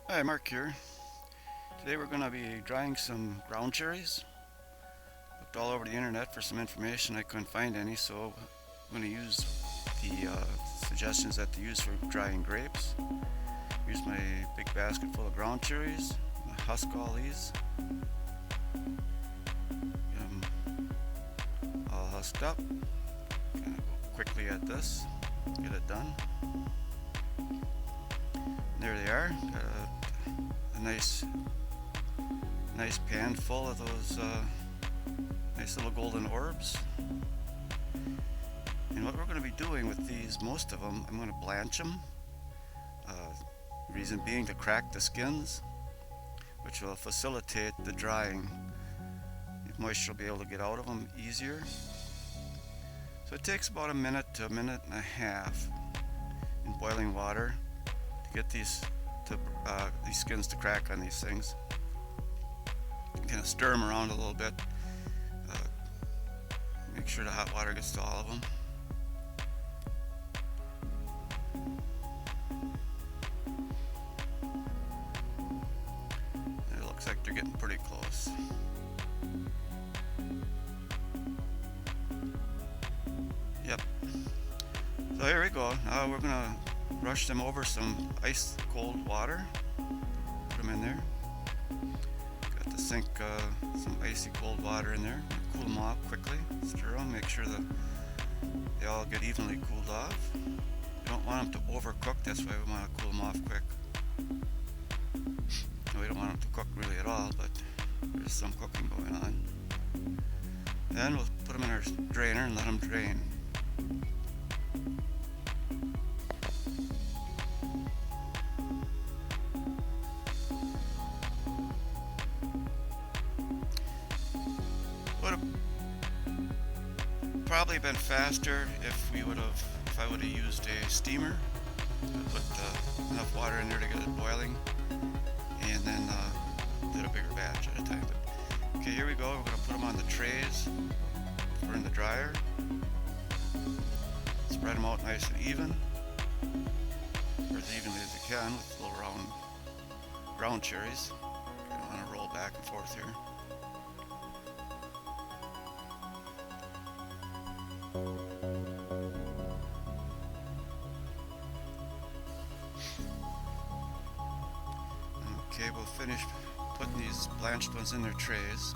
Hi, Mark here. Today we're going to be drying some ground cherries. Looked all over the internet for some information. I couldn't find any, so I'm going to use the suggestions that they use for drying grapes. Here's my big basket full of ground cherries. I'm going to husk all these. Get them all husked up. Kind of go quickly at this. Get it done. There they are. Got a nice pan full of those nice little golden orbs. And what we're going to be doing with these, most of them, I'm going to blanch them. Reason being to crack the skins, which will facilitate the drying. The moisture will be able to get out of them easier. So it takes about a minute to a minute and a half in boiling water to get these skins to crack on these things. Kind of stir them around a little bit. Make sure the hot water gets to all of them. And it looks like they're getting pretty close. Yep. So here we go. Now we're gonna rush them over some ice cold water. Put them in there. Got to sink some icy cold water in there. Cool them off quickly. Stir them. Make sure that they all get evenly cooled off. We don't want them to overcook. That's why we want to cool them off quick. We don't want them to cook really at all, but there's some cooking going on. Then we'll put them in our drainer and let them drain. Would have probably been faster if I would have used a steamer. Put enough water in there to get it boiling, and then did a bigger batch at a time. But, okay, here we go. We're going to put them on the trays. We're in the dryer. Spread them out nice and even, or as evenly as you can with little round cherries. You don't want to roll back and forth here. Okay, we'll finish putting these blanched ones in their trays.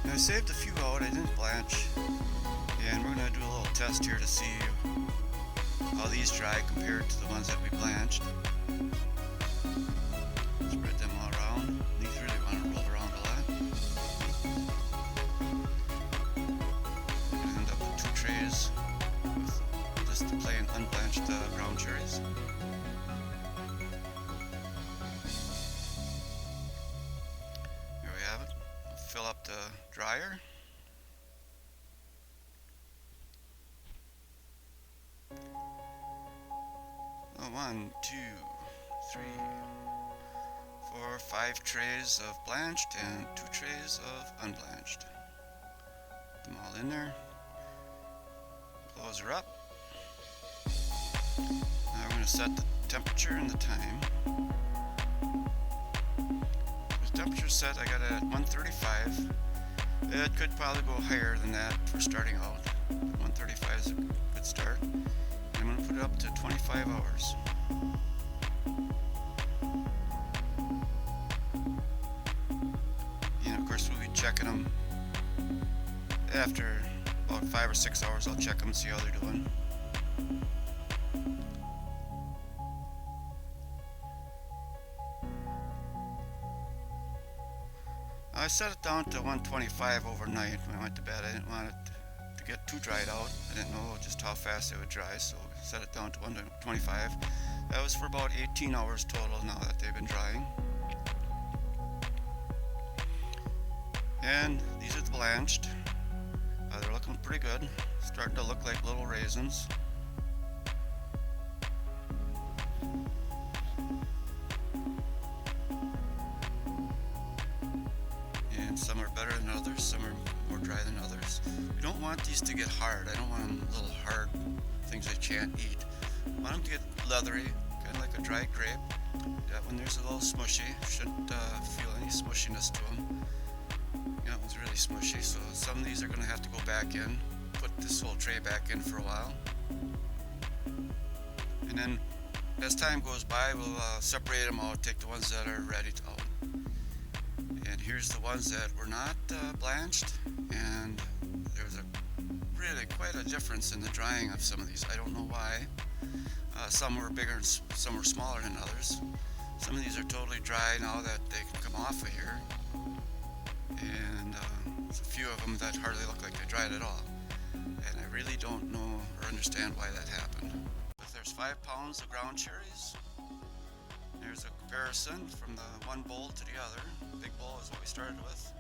Now I saved a few out, I didn't blanch, and we're going to do a little test here to see how these dry compared to the ones that we blanched. Spread them all around. These really want to roll around a lot. We're going to end up with 2 trays with just the plain unblanched ground cherries. There we have it. We'll fill up the dryer. One, two, three, 4, 5 trays of blanched and 2 trays of unblanched. Put them all in there. Close her up. Now we're going to set the temperature and the time. The temperature set, I got it at 135. It could probably go higher than that for starting out. 135 is a good start. I'm going to put it up to 25 hours. And of course we'll be checking them after about 5 or 6 hours. I'll check them and see how they're doing. I set it down to 125 overnight when I went to bed. I didn't want it to get too dried out. I didn't know just how fast it would dry, so I set it down to 125. That was for about 18 hours total now that they've been drying. And these are the blanched. They're looking pretty good. Starting to look like little raisins. And and some are better than others, some are more dry than others. You don't want these to get hard. I don't want them little hard things I can't eat. I want them to get leathery, kind of like a dried grape. That one there's a little smushy. Shouldn't feel any smushiness to them. That one's really smushy, so some of these are going to have to go back in. Put this whole tray back in for a while. And then as time goes by, we'll separate them out, take the ones that are ready to out. And here's the ones that were not blanched, and there's really quite a difference in the drying of some of these. I don't know why. Some were bigger and some were smaller than others. Some of these are totally dry now that they can come off of here. And there's a few of them that hardly look like they dried at all. And I really don't know or understand why that happened. But there's 5 pounds of ground cherries. There's a comparison from the one bowl to the other. The big bowl is what we started with.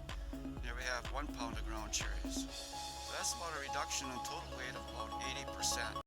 Here we have 1 pound of ground cherries. So that's about a reduction in total weight of about 80%.